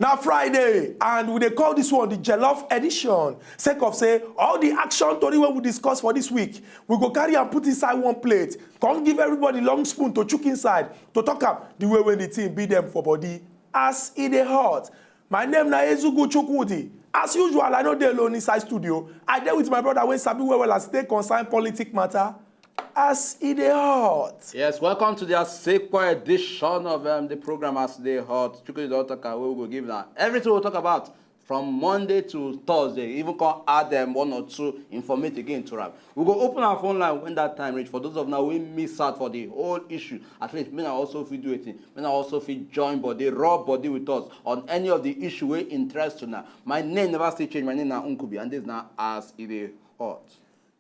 Now Friday, and we dey call this one the Jollof edition. Sake of say, all the action tori wey we discuss for this week, we go carry and put inside one plate. Come give everybody long spoon to chook inside, to talk up the way when the team beat them for body. As e dey hot. My name na Ezugu Chukwudi. As usual, I no dey alone inside studio. I dey with my brother wey sabi well as stay concerned politic matter. As e dey hot. Yes, welcome to the Asekpo edition of the program As e dey hot. Chukwudi don talk we will give now everything we'll talk about from Monday to Thursday. Even can add them one or two informate again to wrap. We go open our phone line when that time reach. For those of now we miss out for the whole issue. At least me also feel do it. Me also feel join body, raw body with us on any of the issue we interest to now. My name never still change. My name now Unkubi, and this now As e dey hot.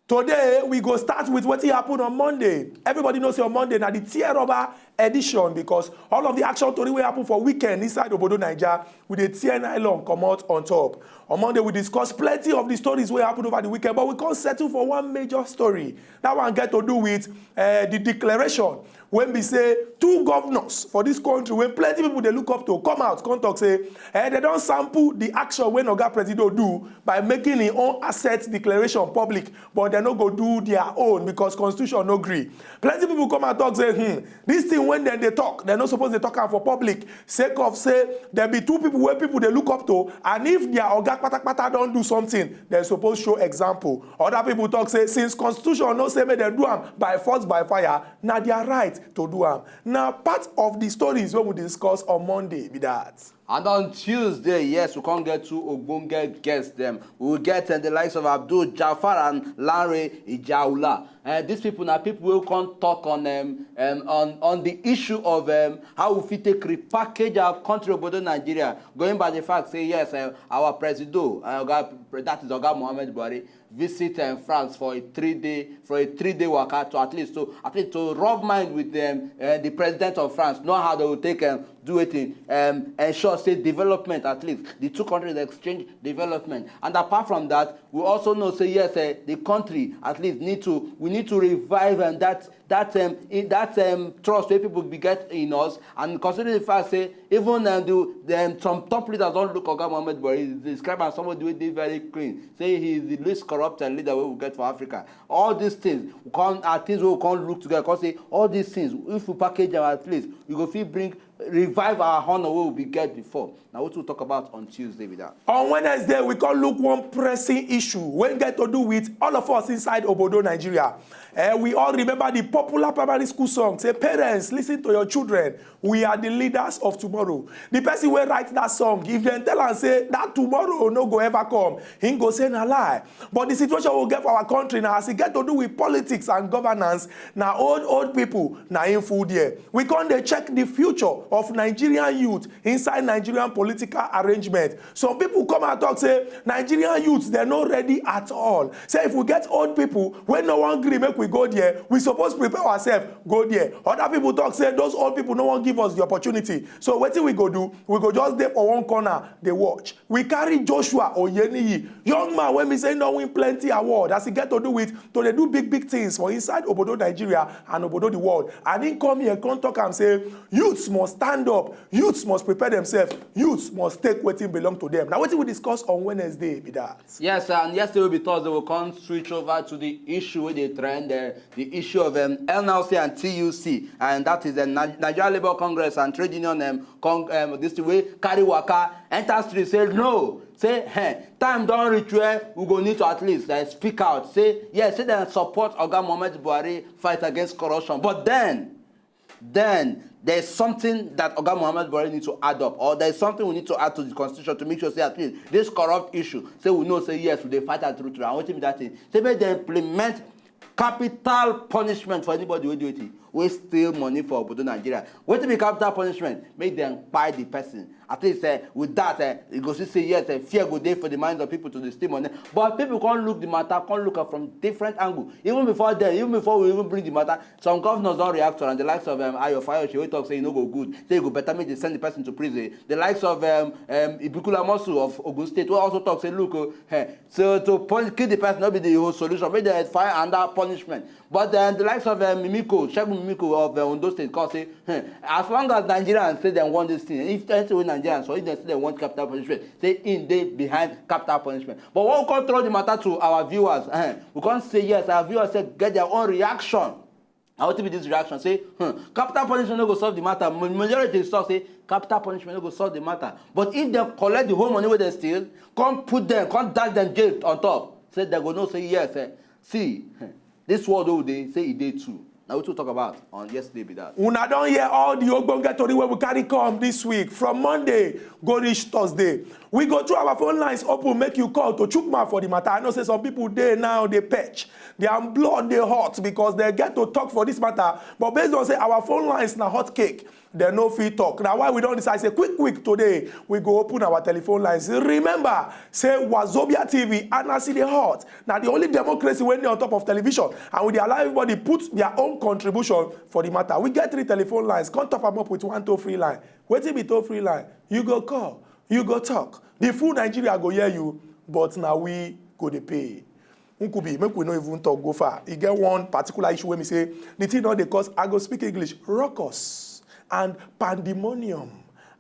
Today, we go start with what happened on Monday. Everybody knows on Monday now the tear rubber edition because all of the action tori wey happen for weekend inside Obodo Naija with the tear nylon come out on top. On Monday, we discuss plenty of the stories wey happen over the weekend, but we can't settle for one major story. That one get to do with the declaration when we say two governors for this country, when plenty people they look up to come out, come talk say, they don't sample the action when Oga Presido do by making his own asset declaration public, but they no go do their own because constitution no agree. Plenty people come and talk say, this thing when they talk, they're not supposed to talk for public. Sake of say, there be two people where people they look up to, and if their Oga Patapata don't do something, they're supposed to show example. Other people talk say, since constitution no say may they do them by force, by fire, now they are right to do them. Now, part of the stories when we discuss on Monday be that. And on Tuesday, yes, we can't get two Ogbonge guests them. We will get the likes of Abdul Jafar and Larry Ijaula. These people now people will come talk on the issue of how we fit take repackage our country Obodo Nigeria. Going by the fact say yes, our president, that is Oga Muhammad Buhari, visit France for a three-day workout to at least to rub mind with the president of France, know how they will take do it in ensure say development, at least the two countries exchange development. And apart from that, we also know say yes, the country at least need to revive that trust where people get in us. And considering the fact say even some top leaders don't look Oga Muhammad Buhari described as somebody who did very clean, say he is the least corrupted leader we will get for Africa. All these things are things we can't look together because say all these things, if we package them at least, we go feel revive our honor we will be get before. Now what we'll talk about on Tuesday with that. On Wednesday, we can look one pressing issue when get to do with all of us inside Obodo, Nigeria. We all remember the popular primary school song, say, parents, listen to your children. We are the leaders of tomorrow. The person will write that song, if they tell and say, that tomorrow no go ever come, he go say na lie. But the situation we'll get for our country now, as it get to do with politics and governance, now old people, now in food here. We can't check the future of Nigerian youth inside Nigerian political arrangement. Some people come and talk, say, Nigerian youths, they're not ready at all. Say, if we get old people, when no one agree, make we go there, we supposed to prepare ourselves, go there. Other people talk, say, those old people, no one give us the opportunity. So what we go do? We go just there for one corner, they watch. We carry Joshua Oyeniyi, young man, when we say no win plenty award, as he get to do with, to they do big things for inside Obodo Nigeria and Obodo the world. And he come here, come talk and say, youths must stand up, youths must prepare themselves, youths must take what belong to them. Now what we discuss on Wednesday be that? Yes, and yesterday will be Thursday, we'll come switch over to the issue with the trend, the issue of NLC and TUC, and that is the Nigeria Labour Congress and Trade Union this way carry waka enter street say no, say hey, time don't reach where we go need to at least speak out, say yes, say they support Oga Muhammad Buhari fight against corruption, but then there's something that Oga Muhammad Buhari needs to add up, or there's something we need to add to the constitution to make sure say at least this corrupt issue, say we know say yes, we dey fight that through and what that thing, say make they implement capital punishment for anybody who do it, we steal money for Obodo Nigeria. What be capital punishment? Make them buy the person. At least with that, you go see say yes, fear go there for the minds of people to steal money. But people can't look the matter, can't look at from different angles. Even before we even bring the matter, some governors don't react to it. And the likes of Ayo Fayo, she will talk say no go good. Say go better make they send the person to prison. The likes of Ibukula Mosu of Ogun State will also talk say look, so to kill the person not be the whole solution. Make they fire under punishment. But then the likes of Mimiko, Shegun Mimiko of Ondo State, can say as long as Nigerians say they want this thing, if anything with Nigeria Nigerians, so if they say they want capital punishment, say in they behind capital punishment. But when we can't throw the matter to our viewers, we can't say yes, our viewers say get their own reaction. I want to be this reaction, say, capital punishment no go solve the matter. Majority of the say, capital punishment no go solve the matter. But if they collect the whole money where they steal, come put them, come dash them jail on top, say they go no say yes. See, this word over there, say it did too. Now we to talk about on yesterday be that. Una don hear all the ogbonge tori wey we carry come this week. From Monday go reach Thursday. We go through our phone lines open, make you call to chook mouth for the matter. I know say some people dey now they perch. Their blood they hot because they get to talk for this matter. But based on say our phone lines na hot cake, they no fit talk. Now why we don't decide say quick today we go open our telephone lines. Remember say Wazobia TV and see the hot. Now the only democracy when they on top of television and we dey allow everybody put their own contribution for the matter. We get 3 telephone lines. Come top them up with 1 toll-free line. Wetin be toll-free line? You go call, you go talk. The full Nigeria go hear you, but now we go dey pay. Nkubi, make we no even talk go far. You get one particular issue where me say the thing not dey cause I go speak English ruckus and pandemonium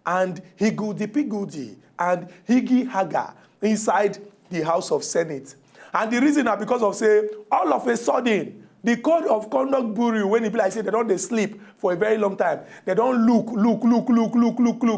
and higudi-pigudi and higgy-haga inside the House of Senate. And the reason is because of say all of a sudden the Code of Conduct Bureau, when it be like say they don't they sleep for a very long time, they don't look,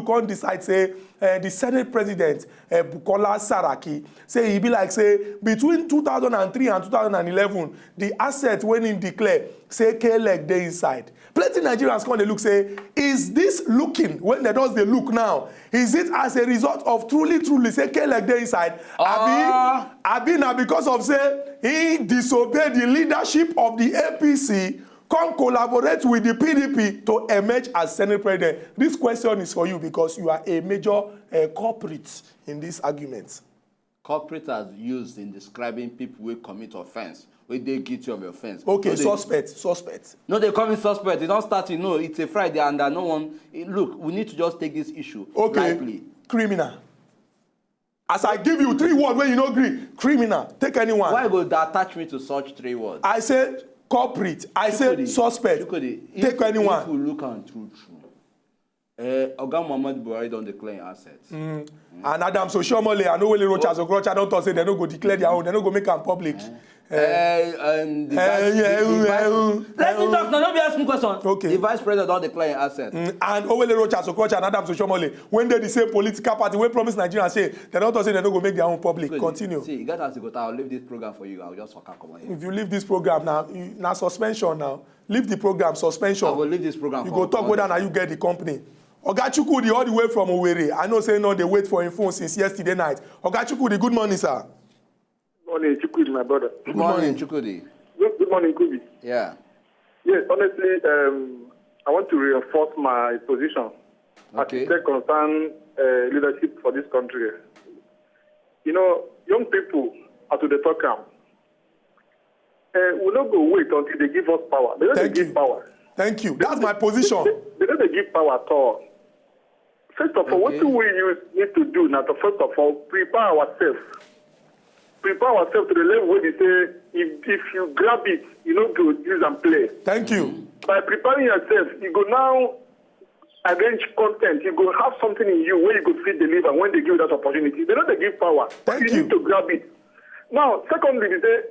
on decide say the Senate President Bukola Saraki say he be like say between 2003 and 2011 the asset when he declare say K-leg they inside. Plenty Nigerians come they look say is this looking when they does they look now? Is it as a result of truly say K-leg they inside? Abi now because of say he disobeyed the leadership of the APC, come collaborate with the PDP to emerge as Senate President. This question is for you because you are a major culprit in this argument. Culprit as used in describing people who commit offense, when they guilty of offense. Okay, no, suspect. No, they call me suspect. They don't start, you know, it's a Friday and no one. Look, we need to just take this issue lightly. Criminal. As I give you 3 words when you don't agree, criminal. Take anyone. Why would they attach me to such 3 words? I said culprit. I said suspect. Take anyone. If we look at true. Oga Muhammad Buhari don't declare assets. And Adam Soshomole and Owele Rochas Okrocha don't talk say they don't go declare their own, they don't go make them public. Let me talk now, don't be asking questions. Okay. The vice president don't declare assets. And Owele Rochas Okrocha and Adam Soshomole, when they the same political party, when promise Nigerians say they don't talk say they don't go make their own public. Continue. See, you got to go. I'll leave this program for you. I'll just walk out. If you leave this program now suspension now. Leave the program, suspension. I will leave this program. You go talk whether now you get the company. Oga Chukwudi all the way from Owerri. I know say no, they wait for him phone since yesterday night. Oga Chukwudi, good morning, sir. Good morning, Chukwudi, my brother. Good morning, Chukwudi. Good morning, Kubi. Yeah. Yes, honestly, I want to reinforce my position as it concerns leadership for this country. You know, young people are to the talk camp. We'll not go wait until they give us power. They don't give power. Thank you. That's my position. They don't give power at all. First of all, what do we need to do now? To first of all, prepare ourselves. Prepare ourselves to the level where they say, if you grab it, you know, go use and play. Thank you. By preparing yourself, you go now arrange content. You go have something in you where you go fit deliver when they give you that opportunity. They don't give power. Thank you. Need to grab it. Now, secondly, they say,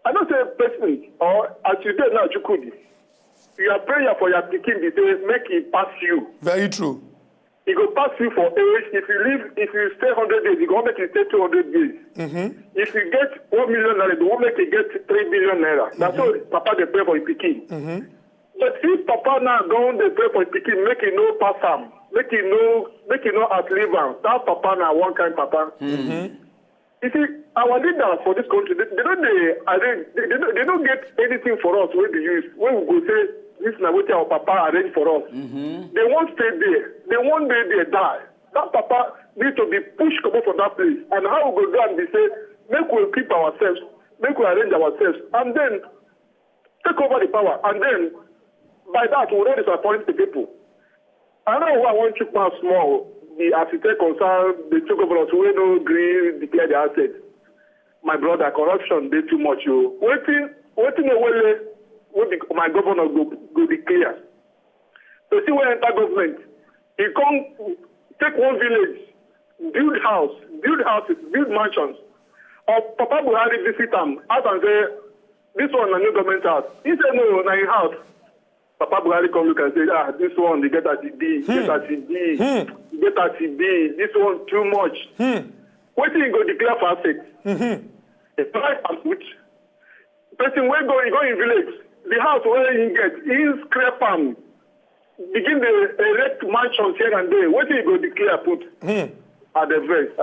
I don't say person or as you did now, Chukwudi. Your prayer for your pikin be say make it pass you. Very true. It will pass you for age. If you stay 100 days, it will make you stay 200 days. If you get 1 million naira, it will make you get 3 billion naira. That's how Papa they pray for his pikin. But if Papa now go on they pray for his pikin, make it no pass him, make it no outlive him. That Papa now one kind Papa. You see, our leaders for this country, they don't get anything for us when we use. When we go say, this is what our Papa arranged for us. They won't stay there. They won't be there, die. That Papa needs to be pushed come from that place. And how we go down, we say, make we keep ourselves, make we arrange ourselves, and then take over the power. And then, by that, we will not disappoint the people. I know who I want to pass small. The architect concerned, the two governors who no agree declare the assets. My brother, corruption they too much. Waiting away my governor go declare. So see when enter government, he come take one village, build houses, build mansions. Or Papa Buhari visit them out and say, this one a new government house. He said, no, na your house. Papa Buhari come look and say, this one, they get at the B, get at the B, get at the B, this one too much. What do you go declare for assets? The price and put. Person when go in village, the house where he get, he scrape am, begin the erect mansions here and there. What do you go declare put? At the verse.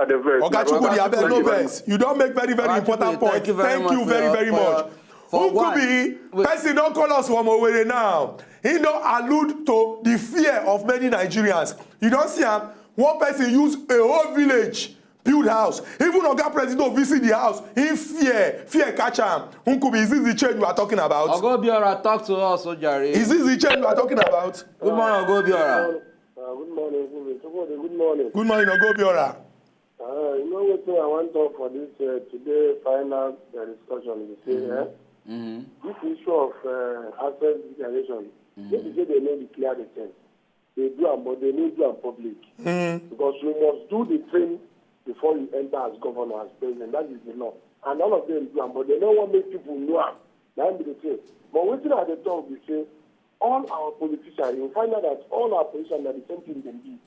Oga Chukwudi, no verse. You don't make very, very important point. Thank you very much. Who could be? Person don't call us from Owerri now. He don't allude to the fear of many Nigerians. You don't see him. One person use a whole village build house. Even Oga President visit the house. He fear catch him. Who could be? Is this the change you are talking about? Ogobiora, talk to us, Ojari. Is this the change you are talking about? Good morning, Ogobiora. Good morning. Good morning. Good morning, Ogobiora. You know what I want to talk for this today final discussion. You say, this issue of asset declaration, maybe they may declare the thing. They do them, but they need to do them public. Because you must do the thing before you enter as governor, as president. That is the law. And all of them do them, but they don't want to make people know them. That is the thing. But waiting at the top, we say, all our politicians, you find out that all our politicians are the same thing they do.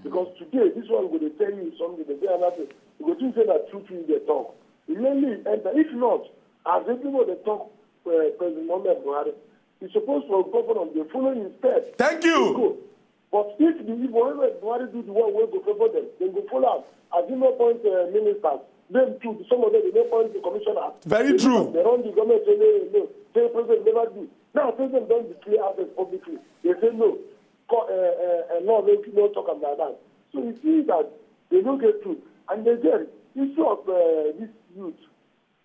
Because today, this one will tell you something, they say another thing. You go to say that truth they talk. You mainly enter. If not, as everyone they talk, President Mohamed Buhari, he's supposed to govern on the following instead. Thank you. But if Mohamed Buhari do the one way go favor them, then go follow up. As you know, point ministers, them too, some of them they don't point the commissioner. Very true. They run the government say no, say president never do. Now president don't declare assets publicly. They say no. No, no talk about that. So you see that they don't get truth. And again, issue of this youth.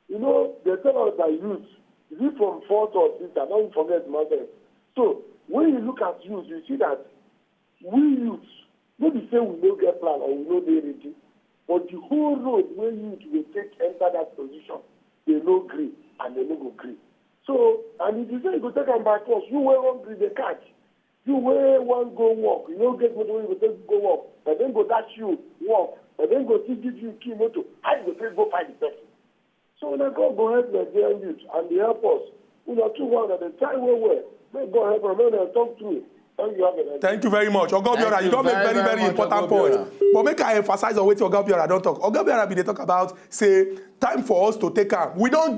You know, they tell us that youth, is it from 4th or 5th? I don't forget myself. So when you look at youth, you see that we youth, maybe say we don't get plan or we know they ready, but the whole road where youth will take enter that position, they no agree and they no go agree. So, and if you say you go take them by force, you will hungry the catch. You will want go walk. You don't get motor, you will take go walk. And then go dash you, walk. And then go to give you key motor. How you go take go find the person? So when I go help Nigerian youth and they help us, you know, 2-1 at the time where they go help them and talk through it. Thank you very much. Ogobiora, you don't make very important point. But make I emphasize on what Ogobiora don't talk. Ogobiora be they talk about, say, time for us to take up. We don't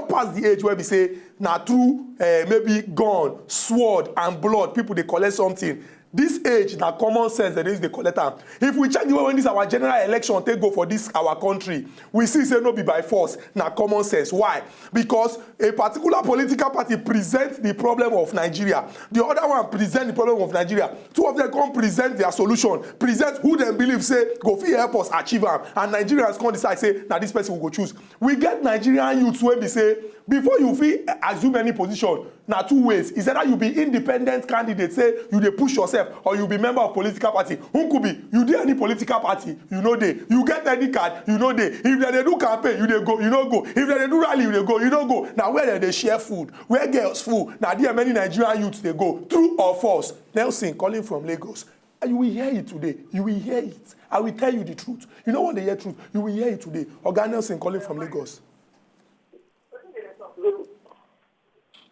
pass the age where we say, now through maybe gun, sword, and blood, people they collect something. This age, na common sense that is the collector. If we check the way when this our general election take go for this our country, we see say no be by force, na common sense. Why? Because a particular political party presents the problem of Nigeria. The other one present the problem of Nigeria. Two of them come present their solution, present who them believe say go fit help us achieve them, and Nigerians come decide say na this person will go choose. We get Nigerian youths when we say before you fit assume any position, na two ways. Is either you be independent candidate, say you dey push yourself, or you be member of political party. Who could be? You dey any political party, you know dey. You get any card, you know dey. If they do campaign, you dey go, you no go. If they do rally, you dey go, you no go. Now where they share food, where girls food, now there many Nigerian youths they go. True or false? Nelson calling from Lagos. And you will hear it today. You will hear it. I will tell you the truth. You know what they hear truth? You will hear it today. Oga Nelson calling from Lagos.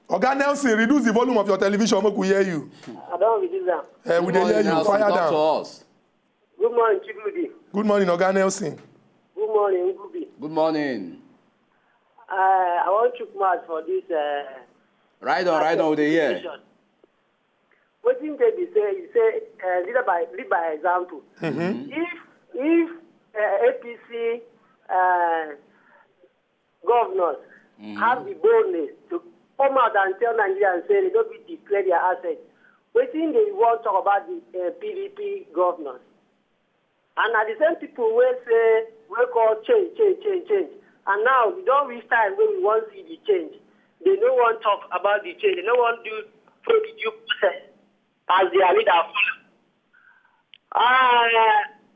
Oga Nelson, reduce the volume of your television. We hear you. I don't reduce that. We hear you. Fire down. Good morning, Chibudi. Good morning, Oga Nelson. Good morning, Ngubi. Good morning. I want to come out for this. Right on with the year. What thing they say, lead by example. If APC governors have the boldness to come out and tell Nigeria and say they don't be declare their assets, what thing they want to talk about the PDP governors? And at the same people will say we call change. And now we don't reach time when we want to see the change. They don't want to talk about the change. They don't want to do the due process as their leader follow.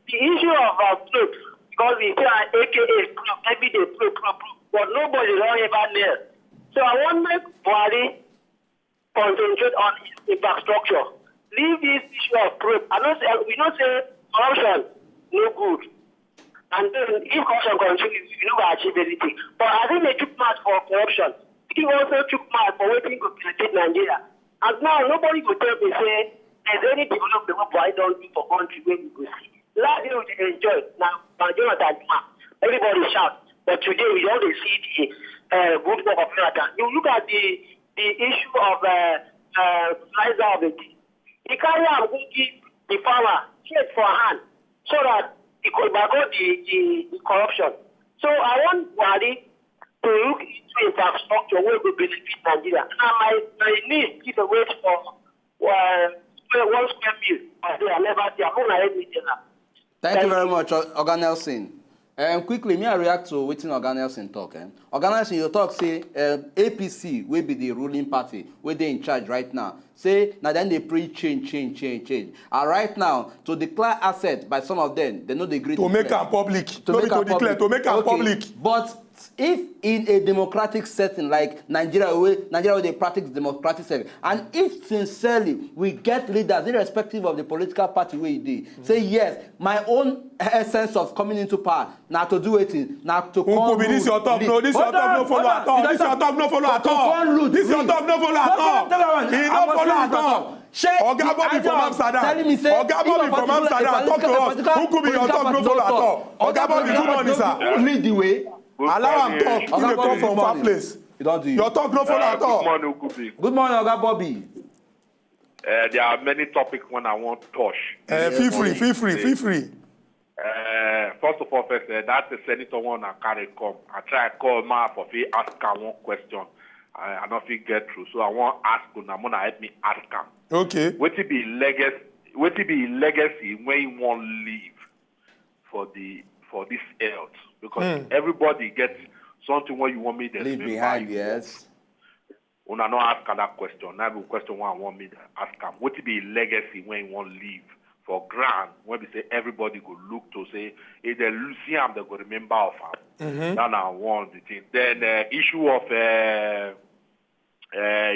The issue of truth, because we say AKA maybe they prove, but nobody don't ever nail. So I want to make Buhari concentrate on infrastructure. Leave this issue of proof. We don't say corruption, no good. And then if corruption continues, you know, achieve anything. But I think they took mad for corruption. He also took mad for waiting to penetrate Nigeria. And now nobody will tell me, say, there's any development what I don't do for country where we go see. Last year we enjoy. Now, Jonathan, everybody shout. But today we only see the good work of Jonathan. You look at the issue of fertilizer of it. He carry out the farmer straight for hand so that he could back the corruption. So I want Buhari to look into infrastructure where we benefit Nigeria. Now my niece is a wait for 1 square meal. I never see. I'm not going to Thank you very much, Oga Nelson. Quickly, may I react to what Oga Nelson talk? Oga Nelson, you talk, say, APC will be the ruling party, where they in charge right now. Say, now then they preach change. And right now, to declare asset by some of them, they know they agree to make them public. To make them public. But if in a democratic setting like Nigeria where they practice democratic setting, and if sincerely we get leaders, irrespective of the political party where they say, yes, my own essence of coming into power, now to do it, now to come. This your talk, no, this your talk, no follow at all. This your talk, no follow at all. This your talk, no follow at all. He no follow at all. Oga Bobby from Amsterdam. Oga Bobby from Amsterdam, talk to us. Who could be your talk, no follow at all. Oga Bobby, good morning, sir. Lead the way. Allow him talk. Who dey talk from far place? Your talk no follow at all. Good morning, Okubi. Good morning, Oga Bobby. There are many topics when I want to touch. Feel free. First of all, that's the senator one I carry come. I try to call my for ask her one question. I don't think get through. So I want to ask him. I'm gonna help me ask him. Okay. What it be legacy when you want to live for this health? Because everybody gets something what you want me to leave behind, yes. When I not ask her that question, now the question one I want me to ask him. What it be legacy when you want to live for grand? When we say everybody go look to say, if they see him, they go remember of him. That's now one the thing. Then issue of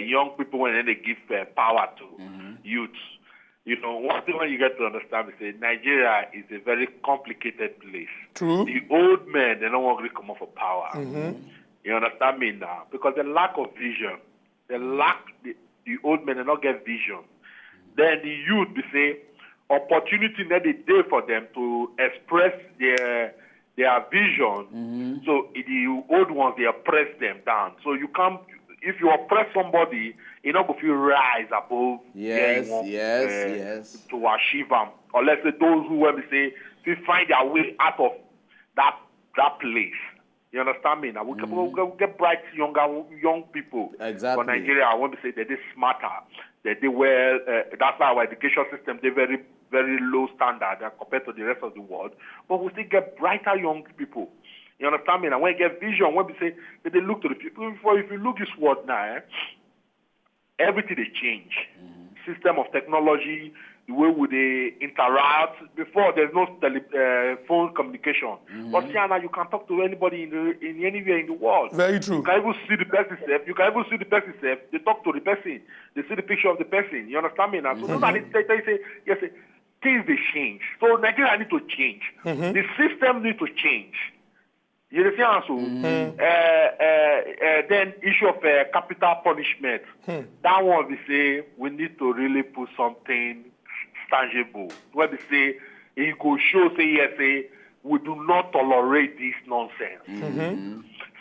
young people when they give power to youths. You know, one thing when you get to understand is that Nigeria is a very complicated place. True. The old men, they don't want to come up for power. You understand me now? Because the lack of vision, the old men, they don't get vision. Then the youth, they say, opportunity that they day for them to express their vision. So the old ones, they oppress them down. So you can't, if you oppress somebody, you know, if you rise above, yes, to achieve them. Or let's say those who, when we say, to find their way out of that place. You understand me? Now we get bright young people exactly. for Nigeria. I want to say that they're smarter, that they well. That's why our education system they're very very low standard compared to the rest of the world. But we still get brighter young people. You understand me? Now when you get vision, when we say that they look to the people. If you look this world now, everything they change. System of technology, the way we they interact. Before there's no phone communication, but now you can talk to anybody in anywhere in the world. Very true. You can even see the person self. They talk to the person. They see the picture of the person. You understand me now? So nobody they say yes. Things they change. So Nigeria need to change. The system need to change. You understand? So then issue of capital punishment. That one we say we need to really put something tangible. Where we say it could show say yes, say we do not tolerate this nonsense.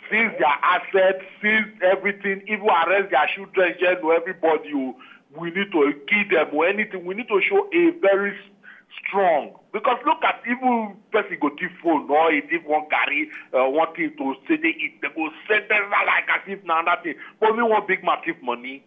Seize their assets, seize everything, even arrest their children, jail everybody. We need to kill them or anything. We need to show a very strong. Because look at even person go thief phone or if one carry one thing to say they eat, they go send them like as if now that thing. But we want big massive money.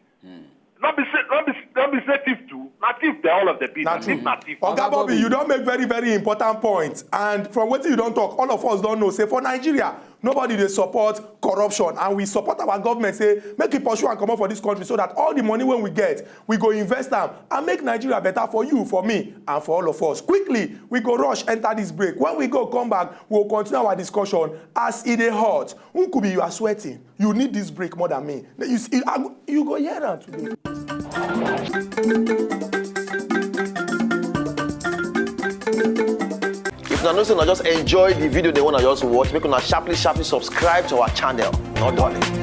Not be thief too. Not thief they all of the people. Not thief. Oga Bobby, you don't make very, very important points. And from what you don't talk, all of us don't know. Say for Nigeria, nobody they support corruption. And we support our government, say, make it pursue and come out for this country so that all the money when we get, we go invest them and make Nigeria better for you, for me, and for all of us. Quickly, we go rush, enter this break. When we go come back, we'll continue our discussion as it is hot. Who could be you are sweating? You need this break more than me. You go here and today. una know say una just enjoy the video they wanna just watch, make una sharply subscribe to our channel. No darling.